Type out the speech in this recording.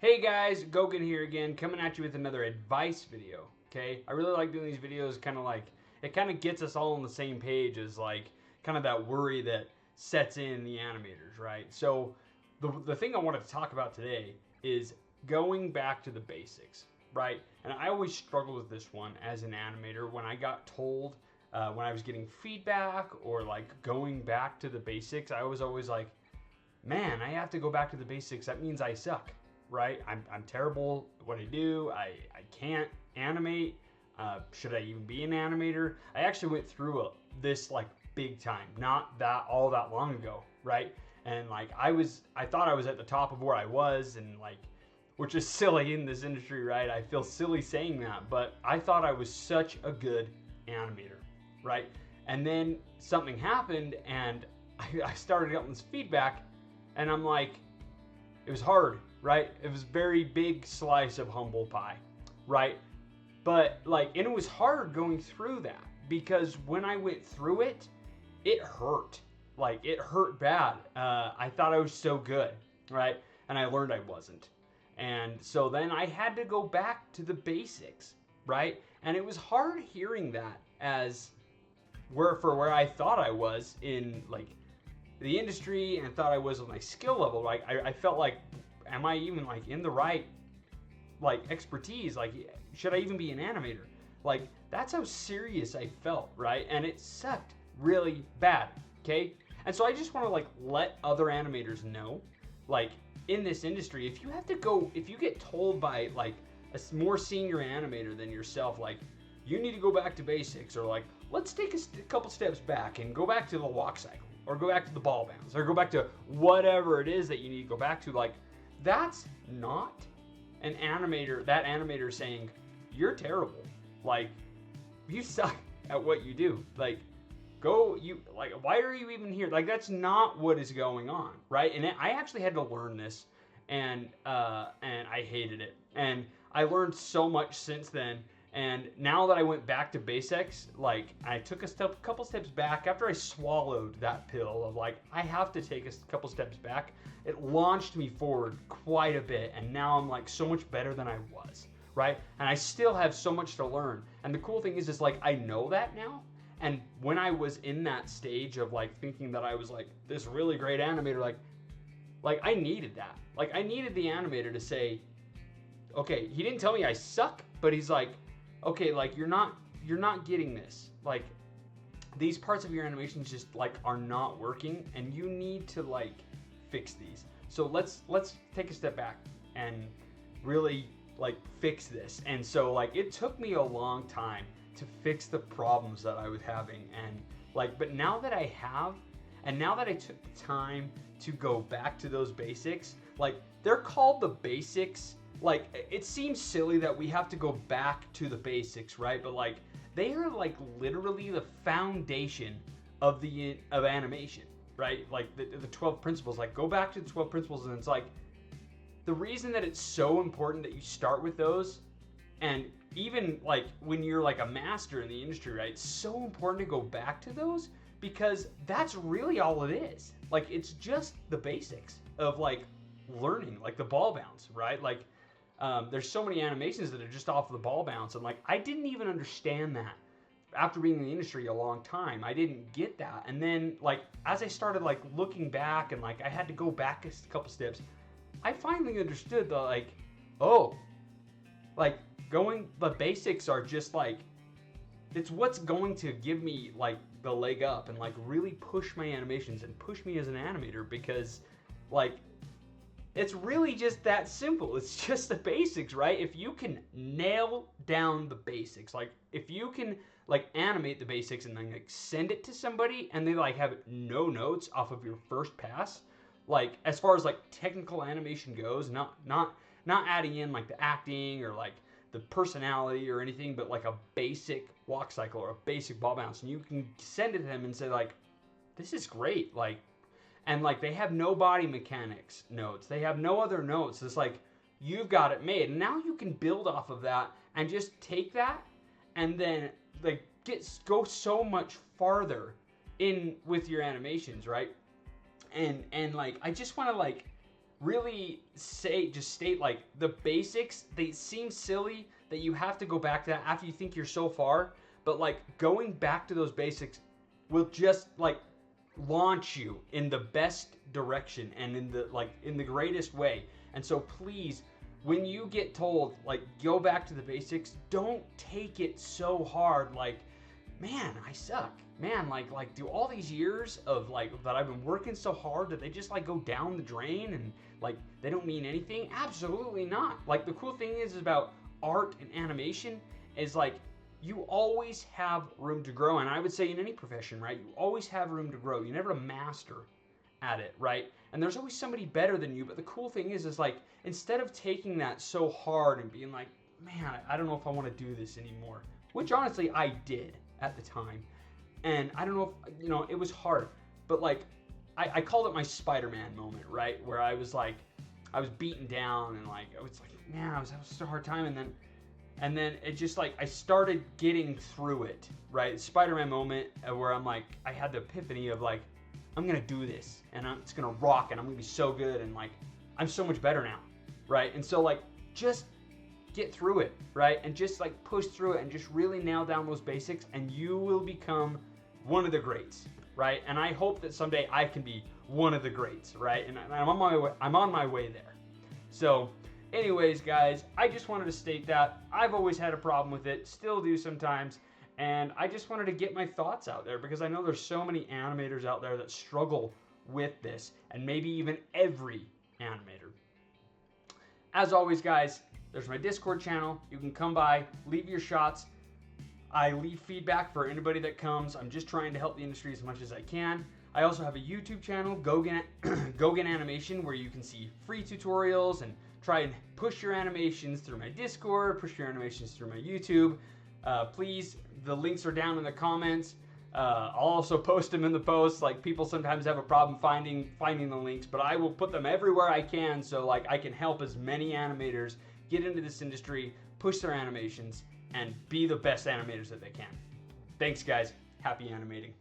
Hey guys, Gogan here again, coming at you with another advice video, okay? I really like doing these videos, it kind of gets us all on the same page as kind of that worry that sets in the animators, right? So the thing I wanted to talk about today is going back to the basics, right? And I always struggled with this one as an animator when I got told, when I was getting feedback or like going back to the basics, I was always like, man, I have to go back to the basics. That means I suck, right? I'm terrible at what I do. I can't animate. Should I even be an animator? I actually went through this like big time, not that all that long ago, right? And like I thought I was at the top of where I was, and like, which is silly in this industry, right? I feel silly saying that, but I thought I was such a good animator, right? And then something happened, and I started getting this feedback, and I'm like, it was hard, right? It was a very big slice of humble pie, right? But like, and it was hard going through that because when I went through it, it hurt. Like, it hurt bad. I thought I was so good, right? And I learned I wasn't. And so then I had to go back to the basics, right? And it was hard hearing that as where I thought I was in like the industry, and thought I was on my skill level. Like I felt like, am I even like in the right like expertise? Like, should I even be an animator? Like, that's how serious I felt, right? And it sucked really bad, okay? And so I just want to like let other animators know, like in this industry, if you get told by like a more senior animator than yourself, like, you need to go back to basics, or like, let's take a couple steps back and go back to the walk cycle, or go back to the ball bounce, or go back to whatever it is that you need to go back to. Like, that's not an animator, that animator saying, you're terrible. Like, you suck at what you do. Like, why are you even here? Like, that's not what is going on, right? And I actually had to learn this, and I hated it. And I learned so much since then. And now that I went back to basics, like, I took couple steps back after I swallowed that pill of like, I have to take a couple steps back. It launched me forward quite a bit, and now I'm like so much better than I was, right? And I still have so much to learn. And the cool thing is like, I know that now. And when I was in that stage of like thinking that I was like this really great animator, like I needed that. Like, I needed the animator to say, okay, he didn't tell me I suck, but he's like, okay, like, you're not getting this. Like, these parts of your animations just like are not working, and you need to like fix these. So let's take a step back and really like fix this. And so like, it took me a long time to fix the problems that I was having, and like, but now that I have, and now that I took the time to go back to those basics, like, they're called the basics. Like, it seems silly that we have to go back to the basics, right? But like, they are like literally the foundation of animation, right? Like the 12 principles. Like, go back to the 12 principles, and it's like, the reason that it's so important that you start with those, and even like when you're like a master in the industry, right? It's so important to go back to those, because that's really all it is. Like, it's just the basics of like learning, like the ball bounce, right? Like, there's so many animations that are just off the ball bounce, and like, I didn't even understand that after being in the industry a long time. I didn't get that. And then like, as I started like looking back, and like I had to go back a couple steps, I finally understood the like, oh, like, the basics are just like, it's what's going to give me like the leg up and like really push my animations and push me as an animator, because like, it's really just that simple. It's just the basics, right? If you can nail down the basics, like if you can like animate the basics and then like send it to somebody and they like have no notes off of your first pass, like as far as like technical animation goes, not adding in like the acting or like the personality or anything, but like a basic walk cycle or a basic ball bounce, and you can send it to them and say like, this is great, like, and like, they have no body mechanics notes, they have no other notes. It's like, you've got it made, and now you can build off of that and just take that and then like go so much farther in with your animations, right? And like, I just want to like really state like the basics. They seem silly that you have to go back to that after you think you're so far, but like going back to those basics will just like launch you in the best direction and in the greatest way. And so please, when you get told like go back to the basics, don't take it so hard like, man, I suck. Man, like do all these years of like that I've been working so hard, that they just like go down the drain and like they don't mean anything? Absolutely not. Like the cool thing is about art and animation is like you always have room to grow. And I would say in any profession, right? You always have room to grow. You're never a master at it, right? And there's always somebody better than you. But the cool thing is like instead of taking that so hard and being like, man, I don't know if I want to do this anymore, which honestly I did at the time. And I don't know if, it was hard, but like I called it my Spider-Man moment, right? Where I was like, I was beaten down and like, I was like, man, I was having such a hard time. And then it just like, I started getting through it, right? Spider-Man moment where I'm like, I had the epiphany of like, I'm going to do this and it's going to rock and I'm going to be so good. And like, I'm so much better now, right? And so like, just get through it, right? And just like push through it and just really nail down those basics and you will become one of the greats, right? And I hope that someday I can be one of the greats, right? And I'm on my way there. So anyways, guys, I just wanted to state that I've always had a problem with it, still do sometimes, and I just wanted to get my thoughts out there because I know there's so many animators out there that struggle with this, and maybe even every animator. As always, guys, there's my Discord channel. You can come by, leave your shots. I leave feedback for anybody that comes. I'm just trying to help the industry as much as I can. I also have a YouTube channel, Go Get Animation, where you can see free tutorials and try and push your animations through my Discord, push your animations through my YouTube. Please, the links are down in the comments. I'll also post them in the posts. Like people sometimes have a problem finding the links, but I will put them everywhere I can so like I can help as many animators get into this industry, push their animations, and be the best animators that they can. Thanks, guys. Happy animating.